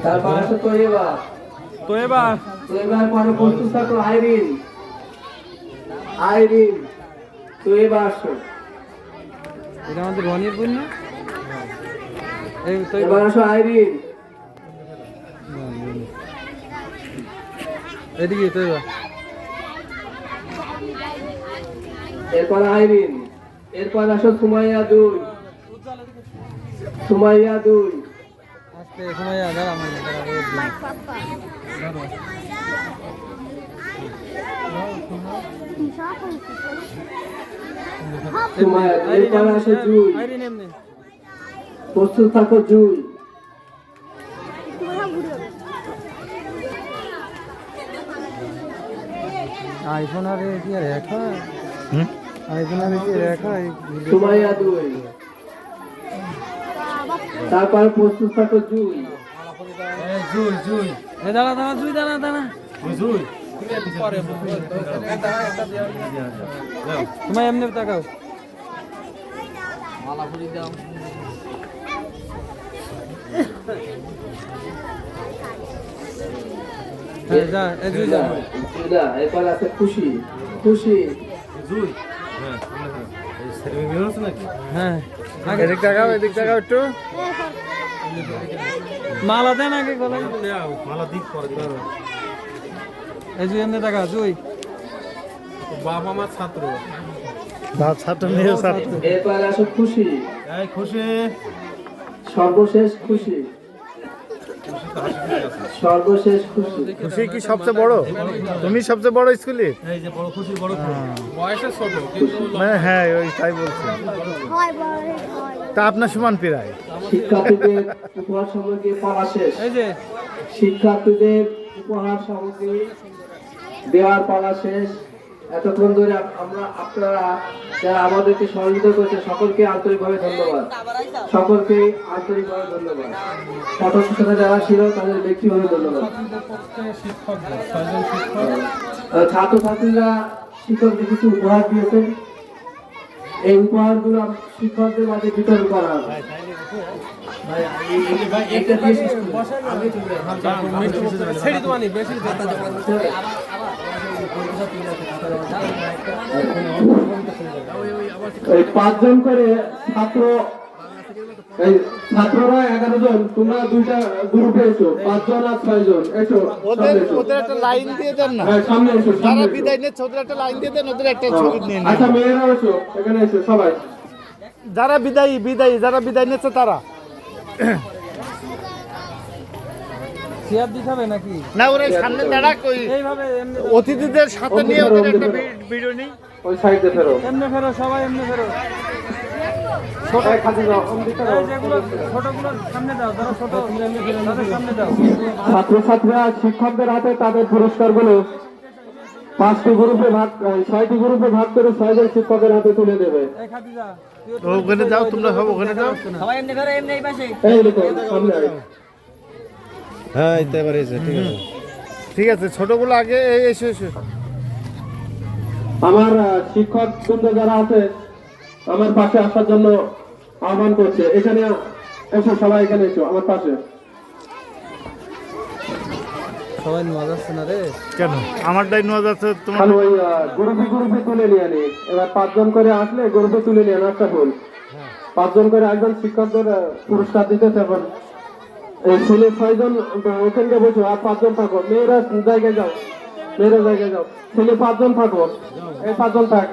তারপর আছে তোয়েবা। তোয়েবার পরে প্রস্তুত থাকো আইরিন। তোয়েবা আসো। এটা আমাদের রনির বোন না? এবার আসো আইরিন। এদিকে তোয়েবা। এরপর আইরিন। এরপর আসো সুমাইয়া 2। আজকে সুমাইয়া দাঁড়া সুমাইয়া। এরপর আসো জুই। আইরিন এমনি। প্রস্তুত থাকো জুই। আইফোন আর কি রেখা? আইফোন আর কি রেখা? সুমাইয়া 2। তারপর প্রস্তুত থাকো জুই। দাঁড়া জুই দাঁড়া তোমার এমনি তাকাও। মালা ফুরি দাও। এরপর আছে খুশি। হ্যাঁ এদিক তাকাও একটু। মালা দেন আগে গলায়। মালা দিক পরে এই জুই এমনি তাকাও জুই। বাপ আমার ছাত্র। এরপর আসো খুশি। সর্বশেষ খুশি। খুশি কি সবচেয়ে বড়? তুমি সবচেয়ে বড় স্কুলে? এই যে বড় খুশি বড় বয়সে ছোট মানে হ্যাঁ ওই তাই বলছি। তা আপনার সমান প্রায়। শিক্ষার্থীদের উপহার সামগ্রী পাওয়া শেষ। শিক্ষার্থীদের উপহার সামগ্রী দেওয়ার পালা শেষ। এতক্ষণ ধরে আপনারা যারা আমাদেরকে সহযোগিতা করেছে সকলকে আন্তরিকভাবে ধন্যবাদ। পাঠক যারা ছিল তাদের ব্যক্তিগত ধন্যবাদ। ছাত্রছাত্রীরা শিক্ষকদের কিছু উপহার দিয়েছেন। এই উপহারগুলো শিক্ষকদের মাঝে বিতরণ করা হবে। এই 5 জন করে ছাত্ররা 11 জন। তোমরা 2টা গ্রুপে এসো। 5 জন আর 6 জন এসো। ওদের একটা লাইন দিয়ে দেন না। সামনে এসো। যারা বিদায় নিচ্ছে ওদের একটা লাইন দিয়ে দেন, ওদের একটা ছবি নিয়ে নিন। আচ্ছা মেয়েরা এসো, এখানে এসো সবাই। যারা বিদায় যারা বিদায় নিচ্ছে তারা চেয়ার দিখাবে নাকি? না ওরা সামনে দাঁড়া কই এইভাবে এমনি অতিথিদের সাথে নিয়ে ওদের একটা ভিডিও নেই। ওই সাইডে ফেরো। এমনি ফেরো সবাই এমনি ফেরো। সবাই খাতে দাও। যেগুলো ছোটগুলো সামনে দাও, ধরো ছোট তাদের সামনে দাও। ছাত্রছাত্রীরা শিক্ষকদের হাতে তাদের পুরস্কারগুলো 6টি গ্রুপে ভাগ করে 6 জন শিক্ষকের হাতে তুলে দেবে। ওখানে যাও, তোমরা সব ওখানে যাও। সবাই এমনি ফেরো, এমনি এই পাশে। এই দেখো সামনে আয়। হ্যাঁ এবার এসে ঠিক আছে ছোটগুলো আগে এসে আমার শিক্ষক বৃন্দ যারা আছে আমার পাশে আসার জন্য আহ্বান করছে। এখানে এসো, সবাই এখানে এসো আমার পাশে। সবাই নোয়া যাচ্ছে না রে কেন? আমারটাই নোয়া যাচ্ছে। তোমার ওই গ্রুপে তুলে নিয়ে আনি। এবার 5 জন করে আসলে গ্রুপে তুলে নিয়ে একটা ফুল। 5 জন করে একজন শিক্ষকদের পুরস্কার দিতে থাকুন। এই ছেলে 6 জন ওখানে বসো আর 5 জন থাকো। মেয়েরা জায়গায় যাও। ছেলে 5 জন থাকো। এই 5 জন থাক।